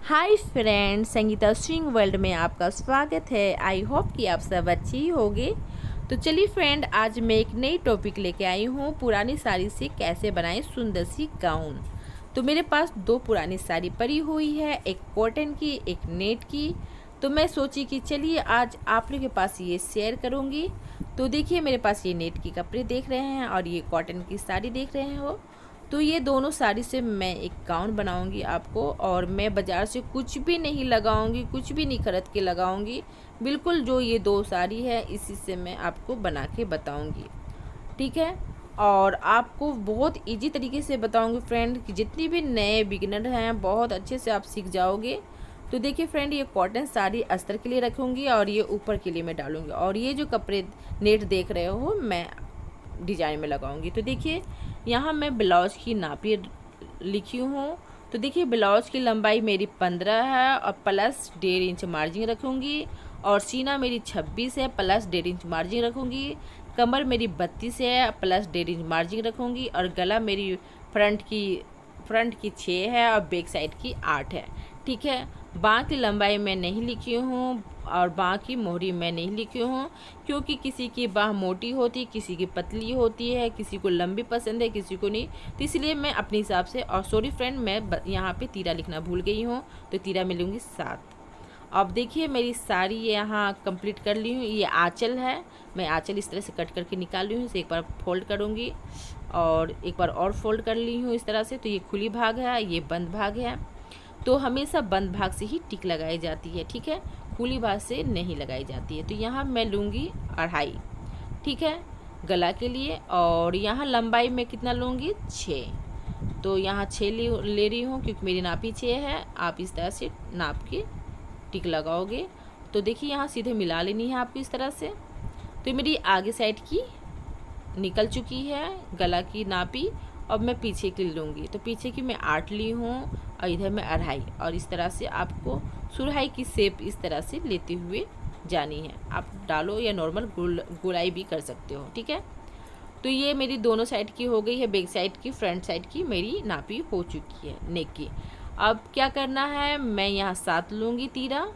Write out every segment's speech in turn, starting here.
Hi friends, Sangeeta swing world में आपका स्वागत है। आई होप कि आप सब अच्छे ही होंगे। तो चलिए फ्रेंड, आज मैं एक नई टॉपिक लेके आई हूँ, पुरानी साड़ी से कैसे बनाएं सुंदर सी गाउन। तो मेरे पास दो पुरानी साड़ी पड़ी हुई है, एक कॉटन की, एक नेट की। तो मैं सोची कि चलिए आज आप लोग के पास ये शेयर करूँगी। तो देखिए, मेरे पास ये नेट की कपड़े देख रहे हैं और ये कॉटन की साड़ी देख रहे हो। तो ये दोनों साड़ी से मैं एक गाउन बनाऊंगी आपको, और मैं बाज़ार से कुछ भी नहीं लगाऊंगी, कुछ भी नहीं खरीद के लगाऊंगी। बिल्कुल जो ये दो साड़ी है इसी से मैं आपको बना के बताऊंगी, ठीक है। और आपको बहुत इजी तरीके से बताऊंगी फ्रेंड, कि जितनी भी नए बिगिनर हैं बहुत अच्छे से आप सीख जाओगे। तो देखिए फ्रेंड, ये कॉटन साड़ी अस्तर के लिए रखूँगी और ये ऊपर के लिए मैं डालूँगी, और ये जो कपड़े नेट देख रहे हो मैं डिजाइन में लगाऊंगी। तो देखिए, यहाँ मैं ब्लाउज की नापी लिखी हूँ। तो देखिए, ब्लाउज की लंबाई मेरी 15 है और प्लस 1.5 इंच मार्जिन रखूँगी, और सीना मेरी 26 है प्लस 1.5 इंच मार्जिन रखूँगी। कमर मेरी 32 है प्लस 1.5 इंच मार्जिन रखूँगी, और गला मेरी फ्रंट की 6 है और बैक साइड की 8 है, ठीक है। बाँह की लंबाई मैं नहीं लिखी हूँ और बाँह की मोहरी मैं नहीं लिखी हूँ, क्योंकि किसी की बाँह मोटी होती है, किसी की पतली होती है, किसी को लंबी पसंद है, किसी को नहीं। तो इसलिए मैं अपने हिसाब से, और सॉरी फ्रेंड, मैं यहाँ पे तीरा लिखना भूल गई हूँ, तो तीरा मैं लूँगी 7। अब देखिए, मेरी साड़ी यहाँ कंप्लीट कर ली हूँ। ये आँचल है, मैं आँचल इस तरह से कट करके निकाल ली हूँ। इसे एक बार फोल्ड करूँगी और एक बार और फोल्ड कर ली हूँ इस तरह से। तो ये खुली भाग है, ये बंद भाग है। तो हमेशा बंद भाग से ही टिक लगाई जाती है, ठीक है, खुली भाग से नहीं लगाई जाती है। तो यहाँ मैं लूँगी 2.5, ठीक है, गला के लिए। और यहाँ लंबाई में कितना लूँगी, 6। तो यहाँ 6 ले रही हूँ, क्योंकि मेरी नापी 6 है। आप इस तरह से नाप के टिक लगाओगे। तो देखिए, यहाँ सीधे मिला लेनी है आपको इस तरह से। तो मेरी आगे साइड की निकल चुकी है गला की नापी। अब मैं पीछे की लूँगी। तो पीछे की मैं 8 ली हूँ और इधर मैं 2.5, और इस तरह से आपको सुराही की शेप इस तरह से लेते हुए जानी है। आप डालो या नॉर्मल गोलाई भी कर सकते हो, ठीक है। तो ये मेरी दोनों साइड की हो गई है, बैक साइड की, फ्रंट साइड की मेरी नापी हो चुकी है नेक की। अब क्या करना है, मैं यहाँ 7 लूँगी तीरा,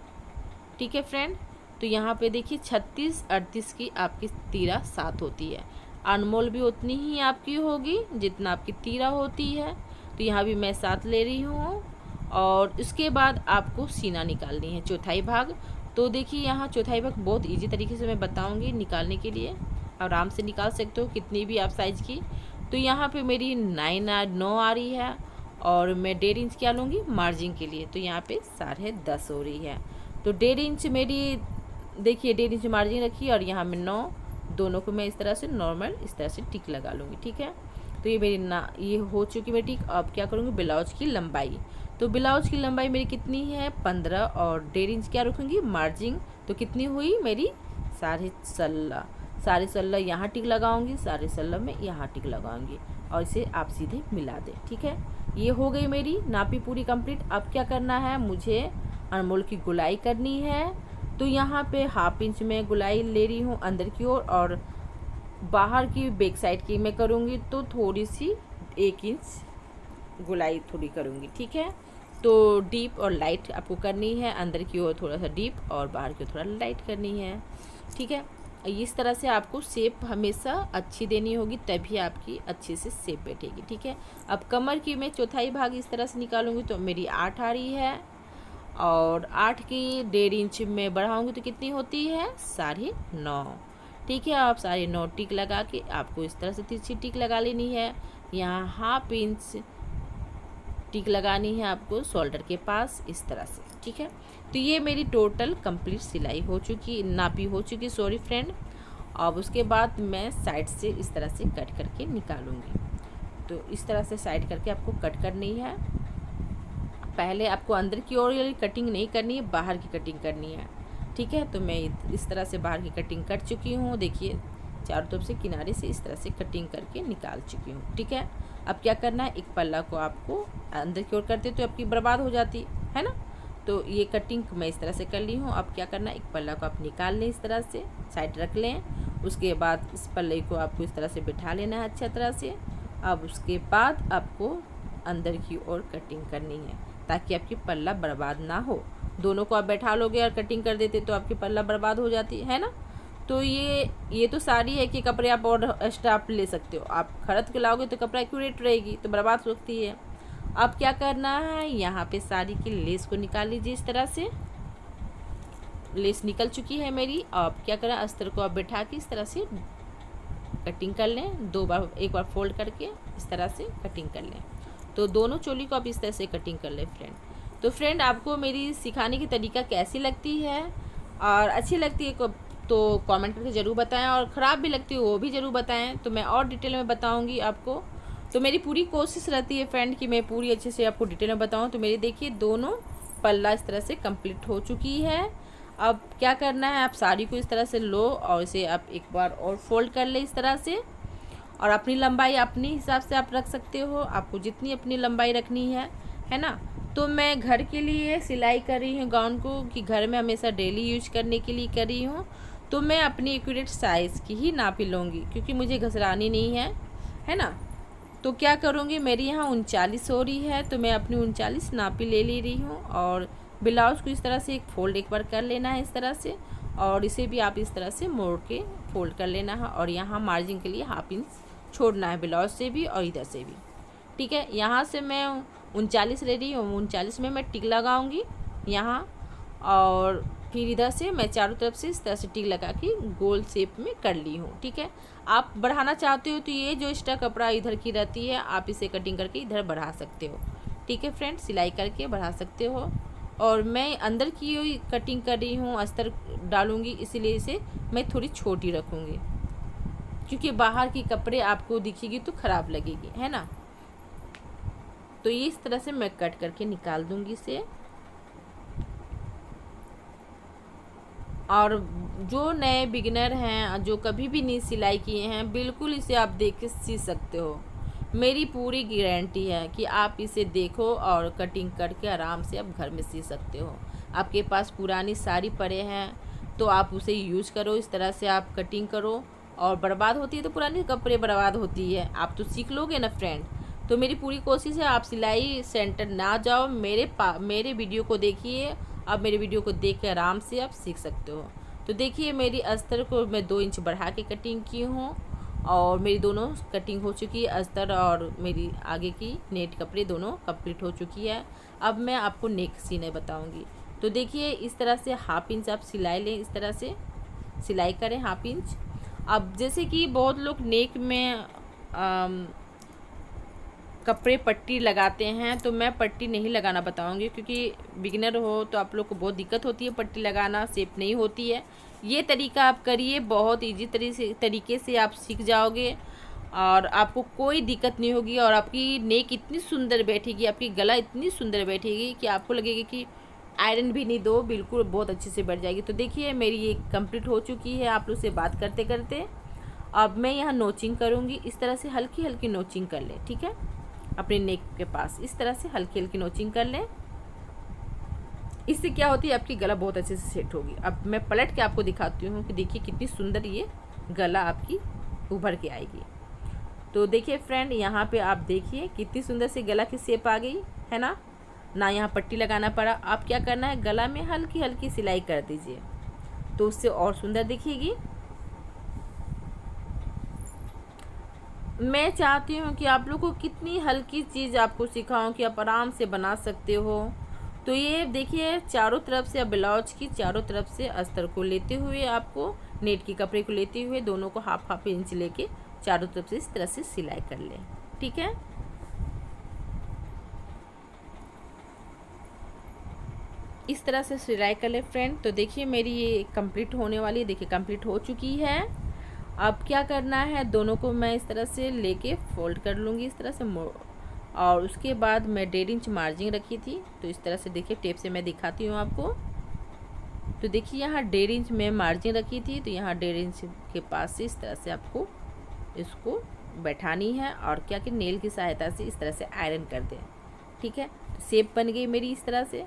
ठीक है फ्रेंड। तो यहाँ पे देखिए 36-38 की आपकी तीरा 7 होती है। अनमोल भी उतनी ही आपकी होगी जितना आपकी तीरा होती है। तो यहाँ भी मैं 7 ले रही हूँ। और इसके बाद आपको सीना निकालनी है, चौथाई भाग। तो देखिए, यहाँ चौथाई भाग बहुत इजी तरीके से मैं बताऊँगी निकालने के लिए, आराम से निकाल सकते हो कितनी भी आप साइज़ की। तो यहाँ पे मेरी 9 आ रही है, और मैं 1.5 इंच क्या लूँगी मार्जिन के लिए। तो यहाँ पे 10.5 हो रही है। तो 1.5 इंच मेरी, देखिए 1.5 इंच मार्जिन रखी, और यहाँ मैं 9, दोनों को मैं इस तरह से नॉर्मल इस तरह से टिक लगा लूँगी, ठीक है। तो ये मेरी ये हो चुकी मेरी टिक। अब क्या करूँगी, ब्लाउज की लंबाई। तो ब्लाउज की लंबाई मेरी कितनी है, 15, और 1.5 इंच क्या रखूँगी मार्जिन। तो कितनी हुई मेरी, 16.5 यहाँ टिक लगाऊंगी, 16.5 में यहाँ टिक लगाऊंगी, और इसे आप सीधे मिला दें, ठीक है। ये हो गई मेरी नापी पूरी कंप्लीट। अब क्या करना है, मुझे अनमोल की गुलाई करनी है। तो यहाँ पे 1/2 इंच में गुलाई ले रही हूँ अंदर की ओर, और बाहर की बैक साइड की मैं करूँगी तो थोड़ी सी 1 इंच गुलाई थोड़ी करूँगी, ठीक है। तो डीप और लाइट आपको करनी है, अंदर की ओर थोड़ा सा डीप और बाहर की ओर थोड़ा लाइट करनी है, ठीक है। इस तरह से आपको शेप हमेशा अच्छी देनी होगी, तभी आपकी अच्छे से शेप बैठेगी, ठीक है। अब कमर की मैं चौथाई भाग इस तरह से निकालूंगी। तो मेरी 8 आ रही है, और 8 की 1.5 इंच में बढ़ाऊंगी तो कितनी होती है, 9.5, ठीक है। आप 9.5 टिक लगा के आपको इस तरह से तिरछी टिक लगा लेनी है। यहाँ 1/2 इंच टिक लगानी है आपको शोल्डर के पास इस तरह से, ठीक है। तो ये मेरी टोटल कंप्लीट सिलाई हो चुकी, नापी हो चुकी, सॉरी फ्रेंड। अब उसके बाद मैं साइड से इस तरह से कट करके निकालूंगी। तो इस तरह से साइड करके आपको कट करनी है। पहले आपको अंदर की ओर कटिंग नहीं करनी है, बाहर की कटिंग करनी है, ठीक है। तो मैं इस तरह से बाहर की कटिंग कर चुकी हूँ। देखिए, चारों तरफ से किनारे से इस तरह से कटिंग करके निकाल चुकी हूँ, ठीक है। अब क्या करना है, एक पल्ला को आपको अंदर की ओर करते तो आपकी बर्बाद हो जाती है ना। तो ये कटिंग मैं इस तरह से कर ली हूँ। अब क्या करना है, एक पल्ला को आप निकाल लें, इस तरह से साइड रख लें। उसके बाद इस पल्ले को आपको इस तरह से बिठा लेना है अच्छा तरह से। अब उसके बाद आपको अंदर की ओर कटिंग करनी है। ताकि आपकी पल्ला बर्बाद ना हो। दोनों को आप बैठा लोगे और कटिंग कर देते तो आपकी पल्ला बर्बाद हो जाती है ना। तो ये तो साड़ी है कि कपड़े आप और एक्स्ट्रा आप ले सकते हो, आप खरीद के लाओगे तो कपड़ा एक्यूरेट रहेगी तो बर्बाद हो सकती है। अब क्या करना है, यहाँ पे साड़ी की लेस को निकाल लीजिए। इस तरह से लेस निकल चुकी है मेरी। अब क्या करें, अस्तर को आप बैठा के इस तरह से कटिंग कर लें। एक बार फोल्ड करके इस तरह से कटिंग कर लें। तो दोनों चोली को आप इस तरह से कटिंग कर लें फ्रेंड। तो फ्रेंड आपको मेरी सिखाने की तरीका कैसी लगती है और अच्छी लगती है तो कमेंट करके ज़रूर बताएं, और ख़राब भी लगती है वो भी ज़रूर बताएं, तो मैं और डिटेल में बताऊंगी आपको। तो मेरी पूरी कोशिश रहती है फ्रेंड कि मैं पूरी अच्छे से आपको डिटेल में बताऊं। तो मेरी देखिए दोनों पल्ला इस तरह से कंप्लीट हो चुकी है। अब क्या करना है, आप साड़ी को इस तरह से लो और इसे आप एक बार और फोल्ड कर ले इस तरह से, और अपनी लंबाई अपने हिसाब से आप रख सकते हो, आपको जितनी अपनी लंबाई रखनी है ना। तो मैं घर के लिए सिलाई कर रही हूँ गाउन को, कि घर में हमेशा डेली यूज करने के लिए कर रही हूँ। तो मैं अपनी एक्यूरेट साइज़ की ही नापी लूँगी, क्योंकि मुझे घसरानी नहीं है ना। तो क्या करूँगी, मेरी यहाँ 39 हो रही है, तो मैं अपनी 39 नापी ले रही हूँ। और ब्लाउज़ को इस तरह से एक बार कर लेना है इस तरह से, और इसे भी आप इस तरह से मोड़ के फोल्ड कर लेना है। और यहाँ मार्जिन के लिए 1/2 इंच छोड़ना है ब्लाउज से भी और इधर से भी, ठीक है। यहाँ से मैं 39 ले रही हूँ, 39 में मैं टिक लगाऊंगी यहाँ, और फिर इधर से मैं चारों तरफ से इस तरह से टिक लगा के गोल शेप में कर ली हूँ, ठीक है। आप बढ़ाना चाहते हो तो ये जो एक्स्ट्रा कपड़ा इधर की रहती है आप इसे कटिंग करके इधर बढ़ा सकते हो, ठीक है फ्रेंड, सिलाई करके बढ़ा सकते हो। और मैं अंदर की हुई कटिंग कर रही हूँ, अस्तर डालूँगी, इसीलिए इसे मैं थोड़ी छोटी रखूँगी, क्योंकि बाहर की कपड़े आपको दिखेगी तो ख़राब लगेगी, है ना। तो ये इस तरह से मैं कट करके निकाल दूंगी इसे। और जो नए बिगिनर हैं, जो कभी भी नहीं सिलाई किए हैं, बिल्कुल इसे आप देख के सी सकते हो। मेरी पूरी गारंटी है कि आप इसे देखो और कटिंग करके आराम से आप घर में सी सकते हो। आपके पास पुरानी साड़ी पड़े हैं तो आप उसे यूज़ करो, इस तरह से आप कटिंग करो। और बर्बाद होती है तो पुरानी कपड़े बर्बाद होती है, आप तो सीख लोगे ना फ्रेंड। तो मेरी पूरी कोशिश है आप सिलाई सेंटर ना जाओ, मेरे वीडियो को देखिए। अब मेरे वीडियो को देख के आराम से आप सीख सकते हो। तो देखिए मेरी अस्तर को मैं 2 इंच बढ़ा के कटिंग की हूँ, और मेरी दोनों कटिंग हो चुकी है, अस्तर और मेरी आगे की नेट कपड़े दोनों कंप्लीट हो चुकी है। अब मैं आपको नेक सीने बताऊँगी। तो देखिए इस तरह से 1/2 इंच आप सिलाई लें, इस तरह से सिलाई करें 1/2 इंच। अब जैसे कि बहुत लोग नेक में कपड़े पट्टी लगाते हैं, तो मैं पट्टी नहीं लगाना बताऊंगी, क्योंकि बिगिनर हो तो आप लोग को बहुत दिक्कत होती है, पट्टी लगाना शेप नहीं होती है। ये तरीका आप करिए, बहुत इजी तरीके से आप सीख जाओगे और आपको कोई दिक्कत नहीं होगी। और आपकी नेक इतनी सुंदर बैठेगी, आपकी गला इतनी सुंदर बैठेगी कि आपको लगेगा कि आयरन भी नहीं दो, बिल्कुल बहुत अच्छे से बैठ जाएगी। तो देखिए मेरी ये कंप्लीट हो चुकी है आप लोग से बात करते करते। अब मैं यहाँ नोचिंग करूँगी, इस तरह से हल्की हल्की नोचिंग कर लें, ठीक है। अपने नेक के पास इस तरह से हल्की हल्की नोचिंग कर लें। इससे क्या होती है, आपकी गला बहुत अच्छे से सेट होगी। अब मैं पलट के आपको दिखाती हूँ कि देखिए कितनी सुंदर ये गला आपकी उभर के आएगी। तो देखिए फ्रेंड, यहाँ पे आप देखिए कितनी सुंदर से गला की शेप आ गई है ना यहाँ पट्टी लगाना पड़ा। आप क्या करना है, गला में हल्की हल्की सिलाई कर दीजिए, तो उससे और सुंदर दिखेगी। मैं चाहती हूँ कि आप लोग को कितनी हल्की चीज़ आपको सिखाऊं कि आप आराम से बना सकते हो। तो ये देखिए चारों तरफ से, ब्लाउज की चारों तरफ से अस्तर को लेते हुए, आपको नेट की कपड़े को लेते हुए दोनों को 1/2 इंच लेके चारों तरफ से इस तरह से सिलाई कर लें, ठीक है। इस तरह से सिलाई कर ले फ्रेंड। तो देखिए मेरी ये कंप्लीट होने वाली है, देखिए कंप्लीट हो चुकी है। अब क्या करना है, दोनों को मैं इस तरह से लेके फोल्ड कर लूँगी इस तरह से, और उसके बाद मैं 1.5 इंच मार्जिन रखी थी, तो इस तरह से देखिए टेप से मैं दिखाती हूँ आपको। तो देखिए यहाँ 1.5 इंच में मार्जिन रखी थी, तो यहाँ 1.5 इंच के पास से इस तरह से आपको इसको बैठानी है, और क्या कि नेल की सहायता से इस तरह से आयरन कर दें, ठीक है। तो शेप बन गई मेरी इस तरह से।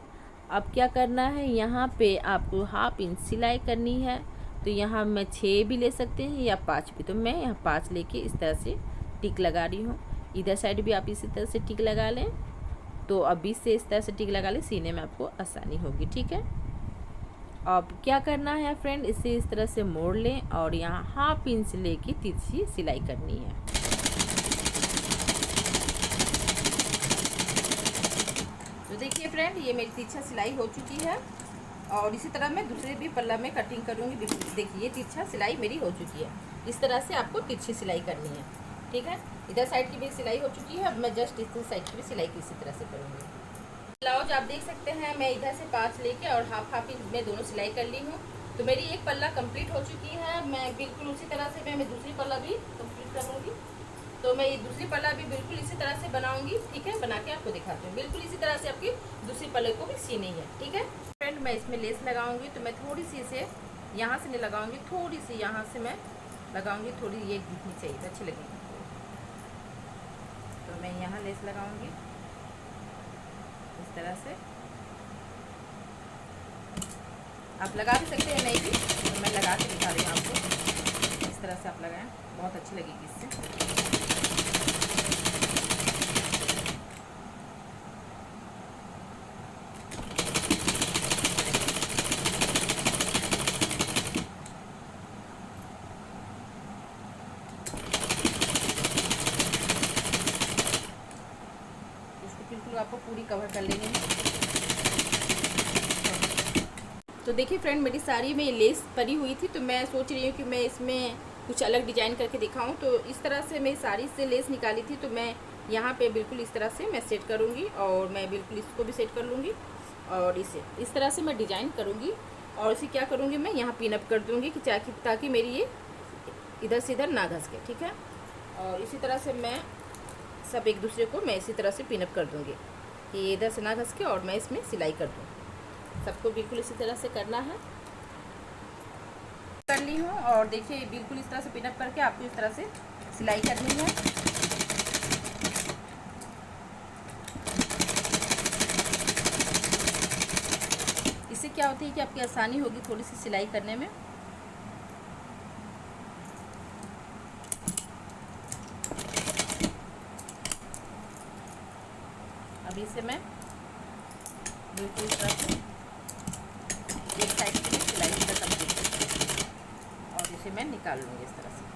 अब क्या करना है, यहाँ पे आपको 1/2 इंच सिलाई करनी है। तो यहाँ मैं 6 भी ले सकते हैं या 5 भी, तो मैं यहाँ 5 लेके इस तरह से टिक लगा रही हूँ। इधर साइड भी आप इसी तरह से टिक लगा लें। तो अब बीच से इस तरह से टिक लगा ले, सीने में आपको आसानी होगी। ठीक है, अब क्या करना है फ्रेंड, इसे इस तरह से मोड़ लें और यहाँ हाफ इंच लेके तिरछी सिलाई करनी है। तो देखिए फ्रेंड, ये मेरी तिरछा सिलाई हो चुकी है और इसी तरह मैं दूसरे भी पल्ला में कटिंग करूँगी। देखिए तिरछा सिलाई मेरी हो चुकी है। इस तरह से आपको तिरछी सिलाई करनी है। ठीक है, इधर साइड की भी सिलाई हो चुकी है। अब मैं जस्ट इस साइड की भी सिलाई इसी तरह से करूँगी। ब्लाउज आप देख सकते हैं, मैं इधर से 5 लेके और हाफ इंच में दोनों सिलाई कर ली हूँ। तो मेरी एक पल्ला कंप्लीट हो चुकी है। मैं बिल्कुल उसी तरह से मैं दूसरी पल्ला भी कंप्लीट करूँगी। तो मैं ये दूसरी पल्ला भी बिल्कुल इसी तरह से बनाऊंगी। ठीक है, बना के आपको दिखाती हूँ। बिल्कुल इसी तरह से आपकी दूसरी पल्ले को भी सीनी है। ठीक है फ्रेंड, मैं इसमें लेस लगाऊंगी। तो मैं थोड़ी सी इसे यहाँ से नहीं लगाऊंगी, थोड़ी सी यहाँ से मैं लगाऊंगी। थोड़ी ये दिखनी चाहिए तो अच्छी लगेगी। तो मैं यहाँ लेस लगाऊंगी इस तरह से। आप लगा भी सकते हैं, नहीं भी तो मैं लगा के दिखा रही हूँ आपको। इस तरह से आप लगाएं, बहुत अच्छी लगेगी इससे। बिल्कुल आपको पूरी कवर कर लेनी है। तो देखिए फ्रेंड, मेरी साड़ी में लेस परी हुई थी, तो मैं सोच रही हूँ कि मैं इसमें कुछ अलग डिजाइन करके दिखाऊं। तो इस तरह से मेरी साड़ी से लेस निकाली थी, तो मैं यहाँ पे बिल्कुल इस तरह से मैं सेट करूँगी और मैं बिल्कुल इसको भी सेट कर लूँगी और इसे इस तरह से मैं डिजाइन करूँगी। और इसे क्या करूँगी, मैं यहाँ पिन अप कर दूँगी कि ताकि मेरी ये इधर से इधर ना घसके। ठीक है, और इसी तरह से मैं सब एक दूसरे को मैं इसी तरह से पिनअप कर दूँगी कि इधर से ना घस के और मैं इसमें सिलाई कर दूँ। सबको बिल्कुल इसी तरह से करना है। कर ली हूँ और देखिए बिल्कुल इस तरह से पिनअप करके आपको इस तरह से सिलाई करनी है। इससे क्या होती है कि आपकी आसानी होगी थोड़ी सी सिलाई करने में। अभी से मैं बिल्कुल इस तरह से एक साइड की सिलाई खत्म की और इसे मैं निकाल लूँगी इस तरह से।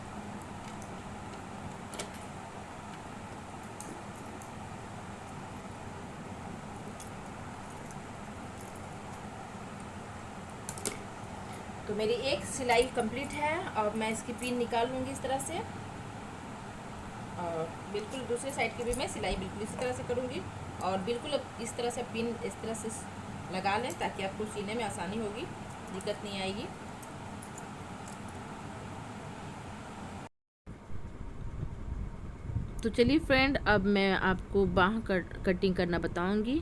तो मेरी एक सिलाई कंप्लीट है और मैं इसकी पिन निकाल लूँगी इस तरह से। और बिल्कुल दूसरे साइड की भी मैं सिलाई बिल्कुल इसी तरह से करूँगी और बिल्कुल अब इस तरह से पिन इस तरह से लगा लें ताकि आपको सीने में आसानी होगी, दिक्कत नहीं आएगी। तो चलिए फ्रेंड, अब मैं आपको बाह कटिंग करना बताऊंगी।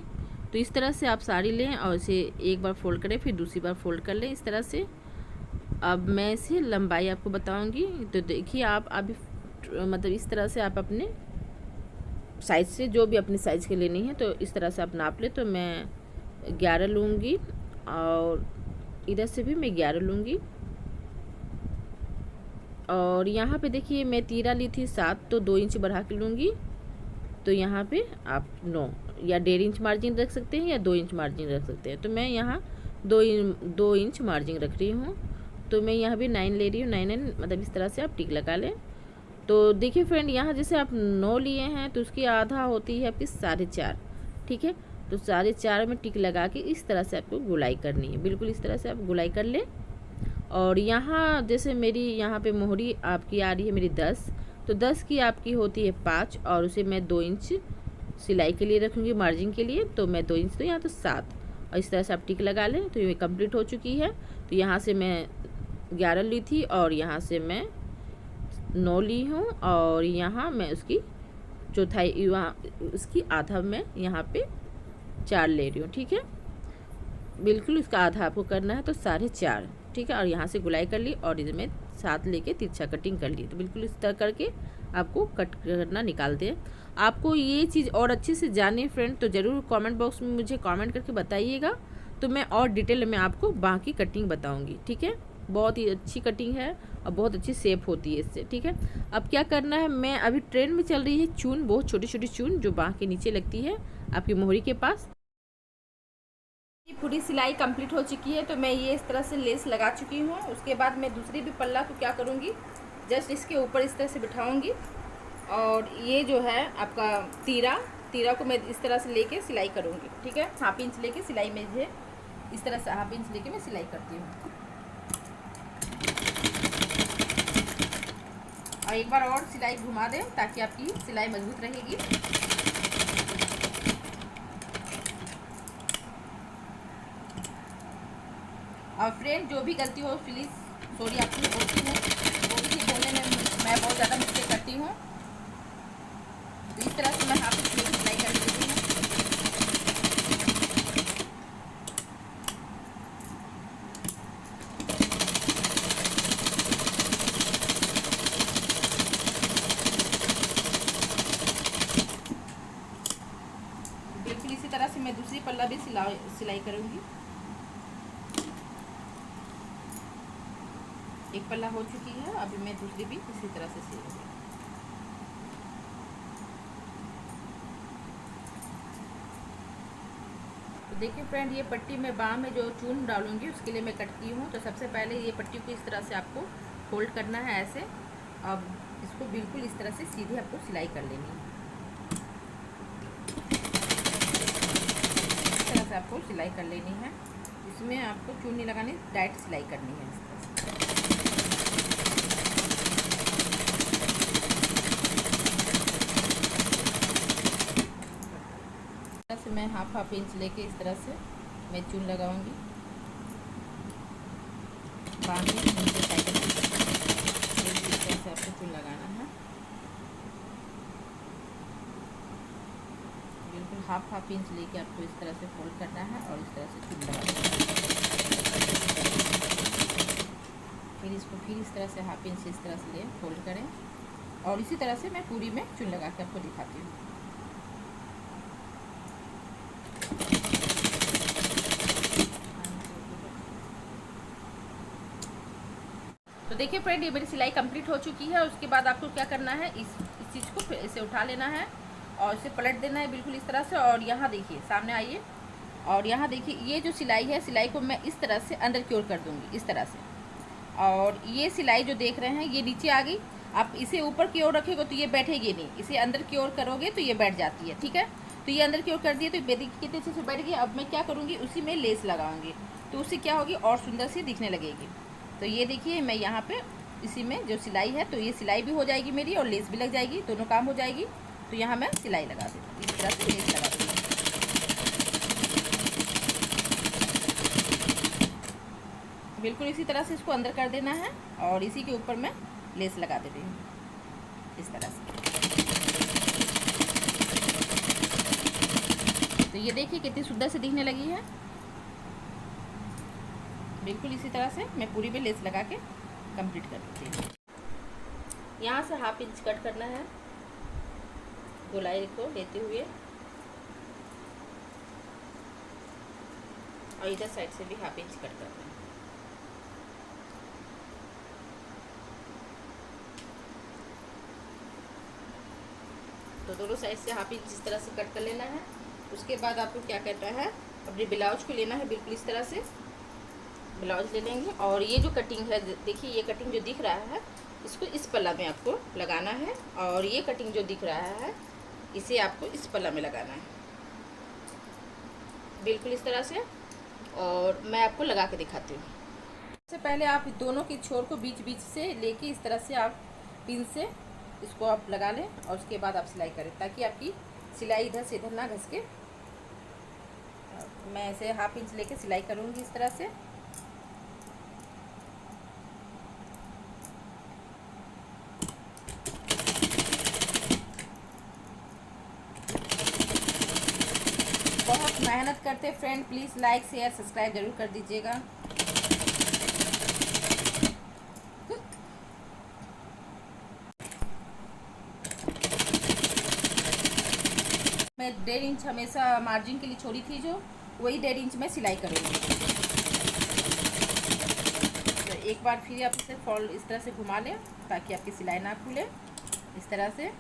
तो इस तरह से आप साड़ी लें और इसे एक बार फोल्ड करें, फिर दूसरी बार फोल्ड कर लें इस तरह से। अब मैं इसे लंबाई आपको बताऊंगी। तो देखिए आप अभी मतलब इस तरह से आप अपने साइज से जो भी अपने साइज़ के लेनी है तो इस तरह से आप नाप ले। तो मैं 11 लूँगी और इधर से भी मैं 11 लूँगी। और यहाँ पे देखिए मैं तीरा ली थी 7, तो 2 इंच बढ़ा के लूँगी। तो यहाँ पे आप 9 या 1.5 इंच मार्जिन रख सकते हैं या 2 इंच मार्जिन रख सकते हैं। तो मैं यहाँ 2 इंच मार्जिन रख रही हूँ। तो मैं यहाँ भी 9 ले रही हूँ। 9 मतलब इस तरह से आप टिक लगा लें। तो देखिए फ्रेंड, यहाँ जैसे आप 9 लिए हैं तो उसकी आधा होती है आपकी 4.5। ठीक है, तो 4.5 में टिक लगा के इस तरह से आपको गुलाई करनी है। बिल्कुल इस तरह से आप गुलाई कर लें। और यहाँ जैसे मेरी यहाँ पे मोहरी आपकी आ रही है मेरी 10, तो 10 की आपकी होती है 5 और उसे मैं 2 इंच सिलाई के लिए रखूँगी मार्जिन के लिए। तो मैं 2 इंच तो यहाँ तो 7 और इस तरह से आप टिक लगा लें। तो ये कंप्लीट हो चुकी है। तो यहाँ से मैं 11 ली थी और यहाँ से मैं 9 ली हूँ और यहाँ मैं उसकी चौथाई वहाँ उसकी आधा मैं यहाँ पे 4 ले रही हूँ। ठीक है, बिल्कुल इसका आधा आपको करना है तो 4.5। ठीक है, और यहाँ से गुलाई कर ली और इसमें 7 लेके तिरछा कटिंग कर ली। तो बिल्कुल इस तरह करके आपको कट करना निकाल दें। आपको ये चीज़ और अच्छे से जाने फ्रेंड तो ज़रूर कमेंट बॉक्स में मुझे कमेंट करके बताइएगा। तो मैं और डिटेल में आपको बाकी कटिंग बताऊँगी। ठीक है, बहुत ही अच्छी कटिंग है और बहुत अच्छी शेप होती है इससे। ठीक है, अब क्या करना है, मैं अभी ट्रेंड में चल रही है चून, बहुत छोटी छोटी चून जो बाह के नीचे लगती है। आपकी मोहरी के पास। ये पूरी सिलाई कंप्लीट हो चुकी है, तो मैं ये इस तरह से लेस लगा चुकी हूँ। उसके बाद मैं दूसरी भी पल्ला को क्या करूँगी, जस्ट इसके ऊपर इस तरह से बिठाऊँगी और ये जो है आपका तीरा को मैं इस तरह से लेके सिलाई करूँगी। ठीक है, 1/2 इंच लेके सिलाई में जो इस तरह से 1/2 इंच लेके मैं सिलाई करती हूँ। और एक बार और सिलाई घुमा दें ताकि आपकी सिलाई मजबूत रहेगी। और फ्रेंड, जो भी गलती हो प्लीज़ सॉरी आपको बोलती हूँ, थोड़ी सी बोलने में मैं बहुत ज़्यादा मिस्टेक करती हूँ। तो इस तरह से मैं 1/2 इंच लेके सिलाई कर देती हूँ। बिल्कुल इसी तरह से मैं दूसरी पल्ला भी सिलाई करूँगी। एक पल्ला हो चुकी है, अभी मैं दूसरी भी इसी तरह से सिलूँगी। तो देखिए फ्रेंड, ये पट्टी मैं बाँह में जो चून डालूँगी उसके लिए मैं कटती हूँ। तो सबसे पहले ये पट्टी को इस तरह से आपको फोल्ड करना है ऐसे। अब इसको बिल्कुल इस तरह से सीधे आपको सिलाई कर लेनी है। इस तरह से आपको सिलाई कर लेनी है। इसमें आपको चून नहीं लगानी, डायरेक्ट सिलाई करनी है इस तरह से। से मैं 1/2 इंच लेके इस तरह से मैं चून लगाऊंगी बाँह में नीचे साइड में। इस तरह से आपको चून लगाना है, बिल्कुल 1/2 इंच लेके आपको इस तरह से फोल्ड करना है और इस तरह से चून लगाना है। फिर इसको फिर इस तरह से 1/2 इंच इस तरह से ले फोल्ड करें और इसी तरह से मैं पूरी में चून लगा के आपको दिखाती हूँ। तो देखिए फ्रेंड, ये मेरी सिलाई कंप्लीट हो चुकी है। उसके बाद आपको क्या करना है, इस चीज़ को फिर इसे उठा लेना है और इसे पलट देना है बिल्कुल इस तरह से। और यहाँ देखिए, सामने आइए और यहाँ देखिए, ये जो सिलाई है, सिलाई को मैं इस तरह से अंदर की ओर कर दूँगी इस तरह से। और ये सिलाई जो देख रहे हैं ये नीचे आ गई। आप इसे ऊपर की ओर रखेंगे तो ये बैठेगी नहीं, इसे अंदर की ओर करोगे तो ये बैठ जाती है। ठीक है, तो ये अंदर की ओर कर दिए तो देखिए कितने अच्छे से बैठ गई। अब मैं क्या करूँगी, उसी में लेस लगाऊंगी तो उससे क्या होगी, और सुंदर सी दिखने लगेगी। तो ये देखिए, मैं यहाँ पे इसी में जो सिलाई है, तो ये सिलाई भी हो जाएगी मेरी और लेस भी लग जाएगी, दोनों काम हो जाएगी। तो यहाँ मैं सिलाई लगा देती हूँ, इस तरह से लेस लगा देती हूँ। बिल्कुल इसी तरह से इसको अंदर कर देना है और इसी के ऊपर मैं लेस लगा दे रही हूँ इस तरह से। तो ये देखिए कितनी सुंदर से दिखने लगी है। बिल्कुल इसी तरह से मैं पूरी में लेस लगा के कंप्लीट कर देती हूँ। यहाँ से 1/2 इंच कट करना है गोलाई को लेते हुए और इधर साइड से भी 1/2 इंच कट करना है। तो दोनों साइड से 1/2 इंच इस तरह से कट कर लेना है। उसके बाद आपको क्या करना है, अपने ब्लाउज को लेना है, बिल्कुल इस तरह से ब्लाउज ले लेंगे। और ये जो कटिंग है, देखिए ये कटिंग जो दिख रहा है, इसको इस पल्ला में आपको लगाना है और ये कटिंग जो दिख रहा है इसे आपको इस पल्ला में लगाना है, बिल्कुल इस तरह से। और मैं आपको लगा के दिखाती हूँ। सबसे पहले आप दोनों की छोर को बीच बीच से लेके इस तरह से आप पिन से इसको आप लगा लें और उसके बाद आप सिलाई करें ताकि आपकी सिलाई इधर से इधर ना घसके। मैं ऐसे 1/2 इंच लेके सिलाई करूँगी इस तरह से। बहुत मेहनत करते friend, please like share subscribe जरूर कर दीजिएगा। मैं 1.5 इंच हमेशा मार्जिन के लिए छोड़ी थी, जो वही 1.5 इंच में सिलाई करूँगी। तो एक बार फिर आप इसे फॉल इस तरह से घुमा लें ताकि आपकी सिलाई ना खुले इस तरह से।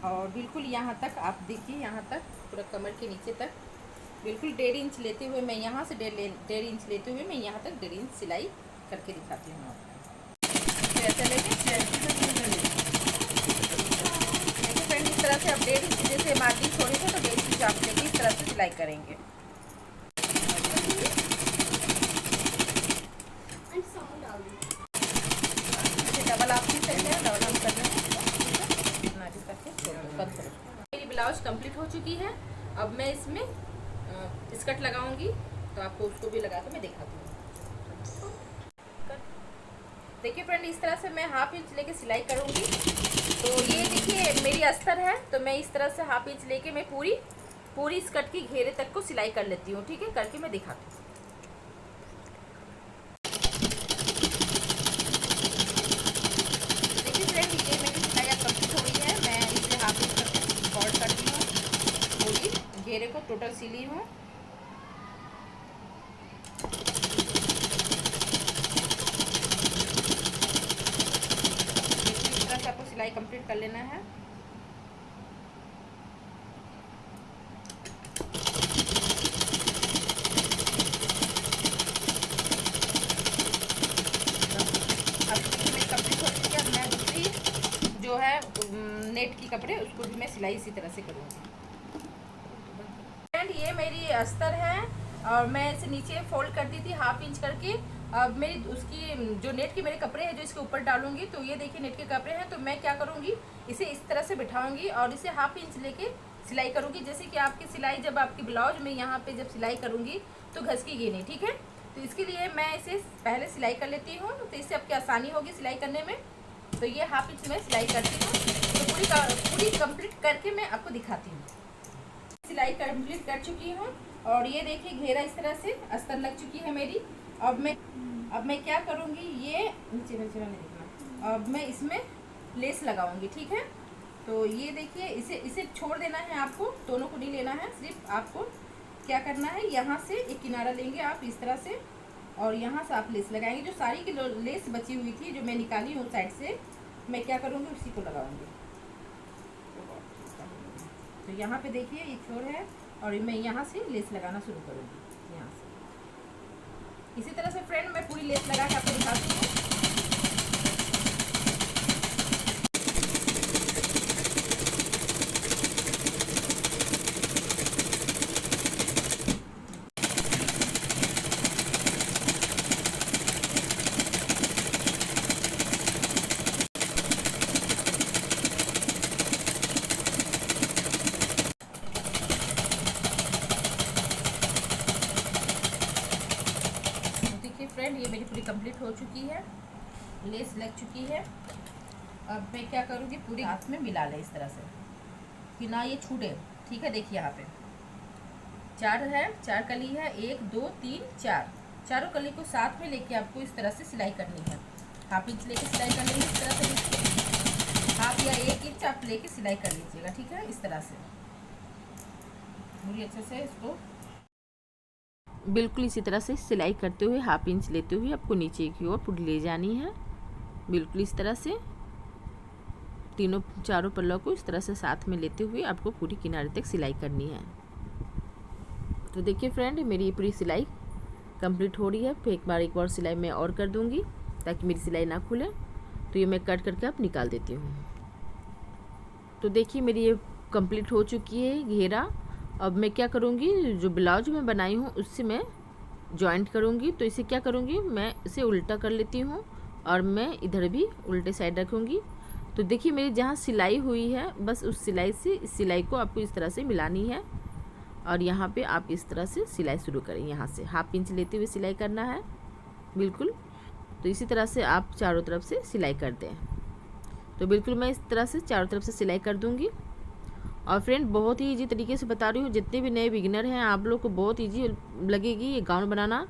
और बिल्कुल यहाँ तक आप देखिए, यहाँ तक पूरा कमर के नीचे तक बिल्कुल 1.5 इंच लेते हुए मैं यहाँ से 1.5 इंच लेते हुए मैं यहाँ तक 1.5 इंच सिलाई करके दिखाती हूँ आपको। ऐसा लेके देखिए फ्रेंड, इस तरह से आप 1.5 इंच जैसे मार्जिन छोड़े थे तो 1.5 इंच आप लेके इस तरह से सिलाई करेंगे। डबल आप भी कर लिया, डबल हम कर रहे हैं, बंद करो। मेरी ब्लाउज कंप्लीट हो चुकी है। अब मैं इसमें स्कर्ट लगाऊंगी, तो आपको उसको भी लगा के मैं दिखाती हूँ। देखिए फ्रेंड, इस तरह से मैं 1/2 इंच लेके सिलाई करूंगी। तो ये देखिए मेरी अस्तर है, तो मैं इस तरह से 1/2 इंच लेके मैं पूरी स्कर्ट की घेरे तक को सिलाई कर लेती हूँ। ठीक है, करके मैं दिखाती हूँ। देखिए फ्रेंड, ये मेरी सिलाई अब कंप्लीट हो गई है। मैं इसे 1/2 इंच करके फोल्ड करती हूँ, पूरी घेरे को टोटल सिली हूँ। आपको सिलाई कंप्लीट कर लेना है। कंप्लीट हो चुकी है। अब मैं दूसरी जो है नेट की कपड़े उसको भी मैं सिलाई इसी तरह से करूँगी। फ्रेंड, ये मेरी अस्तर है और मैं इसे नीचे फोल्ड कर दी थी 1/2 इंच करके। अब मेरी उसकी जो नेट के मेरे कपड़े हैं जो इसके ऊपर डालूंगी, तो ये देखिए नेट के कपड़े हैं। तो मैं क्या करूँगी, इसे इस तरह से बिठाऊंगी और इसे 1/2 इंच लेके सिलाई करूँगी। जैसे कि आपकी सिलाई जब आपकी ब्लाउज में यहाँ पे जब सिलाई करूँगी तो घसकेगी नहीं। ठीक है, तो इसके लिए मैं इसे पहले सिलाई कर लेती हूँ, तो इससे आपकी आसानी होगी सिलाई करने में। तो ये 1/2 इंच में सिलाई करती हूँ, तो पूरी कंप्लीट करके मैं आपको दिखाती हूँ। सिलाई कंप्लीट कर चुकी हूँ और ये देखिए घेरा इस तरह से अस्तर लग चुकी है मेरी। अब मैं क्या करूँगी, ये नीचे नहीं देखना, अब मैं इसमें लेस लगाऊंगी। ठीक है, तो ये देखिए इसे छोड़ देना है आपको, दोनों को नहीं लेना है। सिर्फ आपको क्या करना है, यहाँ से एक किनारा लेंगे आप इस तरह से और यहाँ से आप लेस लगाएंगे। जो साड़ी की लेस बची हुई थी जो मैं निकाली हूँ साइड से, मैं क्या करूँगी उसी को लगाऊंगी। तो यहाँ पे देखिए ये छोर है और मैं यहाँ से लेस लगाना शुरू करूँगी यहाँ से। इसी तरह से फ्रेंड मैं पूरी लेस लगा के आपको दिखाती हूँ। फ्रेंड, ये मेरी पूरी कंप्लीट हो चुकी है, लेस लग चुकी है। अब मैं क्या करूँगी, पूरी हाथ में मिला ले इस तरह से कि ना ये छूटे। ठीक है, देखिए यहाँ पे 4 है, 4 कली है, 1 2 3 4, चारों कली को साथ में लेके आपको इस तरह से सिलाई करनी है। 1/2 इंच लेके सिलाई कर लेंगे इस तरह से, 1/2 या 1 इंच आप लेके सिलाई कर लीजिएगा। ठीक है, इस तरह से पूरी अच्छे से इसको बिल्कुल इसी तरह से सिलाई करते हुए 1/2 इंच लेते हुए आपको नीचे की ओर पूरी ले जानी है। बिल्कुल इस तरह से चारों पल्लों को इस तरह से साथ में लेते हुए आपको पूरी किनारे तक सिलाई करनी है। तो देखिए फ्रेंड, मेरी ये पूरी सिलाई कंप्लीट हो रही है। फिर एक बार सिलाई मैं और कर दूंगी ताकि मेरी सिलाई ना खुले। तो ये मैं कट करके आप निकाल देती हूँ। तो देखिए मेरी ये कंप्लीट हो चुकी है घेरा। अब मैं क्या करूँगी, जो ब्लाउज मैं बनाई हूँ उससे मैं जॉइंट करूँगी। तो इसे क्या करूँगी, मैं इसे उल्टा कर लेती हूँ और मैं इधर भी उल्टे साइड रखूँगी। तो देखिए मेरी जहाँ सिलाई हुई है, बस उस सिलाई से इस सिलाई को आपको इस तरह से मिलानी है और यहाँ पे आप इस तरह से सिलाई शुरू करें। यहाँ से 1/2 इंच लेते हुए सिलाई करना है बिल्कुल। तो इसी तरह से आप चारों तरफ से सिलाई कर दें। तो बिल्कुल मैं इस तरह से चारों तरफ से सिलाई कर दूँगी। और फ्रेंड, बहुत ही ईजी तरीके से बता रही हूँ, जितने भी नए बिगिनर हैं आप लोग को बहुत ईजी लगेगी ये गाउन बनाना।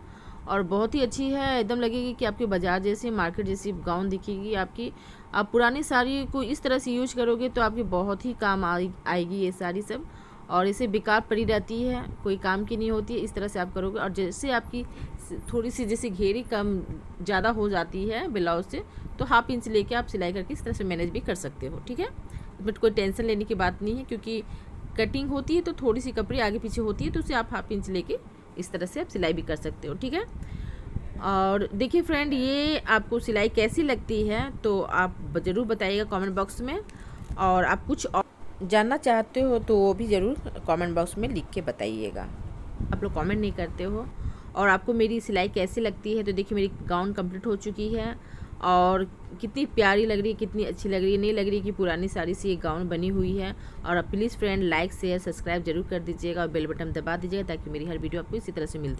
और बहुत ही अच्छी है, एकदम लगेगी कि आपके बाजार जैसी मार्केट जैसी गाउन दिखेगी आपकी। आप पुरानी साड़ी को इस तरह से यूज करोगे तो आपकी बहुत ही काम आएगी ये साड़ी सब। और इसे बेकार पड़ी रहती है, कोई काम की नहीं होती है। इस तरह से आप करोगे और जैसे आपकी थोड़ी सी जैसे घेरी कम ज़्यादा हो जाती है ब्लाउज से, तो 1/2 इंच लेके आप सिलाई करके इस तरह से मैनेज भी कर सकते हो। ठीक है, बट कोई टेंशन लेने की बात नहीं है, क्योंकि कटिंग होती है तो थोड़ी सी कपड़ी आगे पीछे होती है, तो उसे आप 1/2 इंच लेके इस तरह से आप सिलाई भी कर सकते हो, ठीक है। और देखिए फ्रेंड, ये आपको सिलाई कैसी लगती है तो आप ज़रूर बताइएगा कमेंट बॉक्स में। और आप कुछ और जानना चाहते हो तो वो भी ज़रूर कमेंट बॉक्स में लिख के बताइएगा। आप लोग कमेंट नहीं करते हो। और आपको मेरी सिलाई कैसी लगती है, तो देखिए मेरी गाउन कंप्लीट हो चुकी है और कितनी प्यारी लग रही है, कितनी अच्छी लग रही है, नहीं लग रही है कि पुरानी साड़ी से ये गाउन बनी हुई है। और आप please friend like share subscribe जरूर कर दीजिएगा और बेल बटन दबा दीजिएगा, ताकि मेरी हर वीडियो आपको इसी तरह से मिलती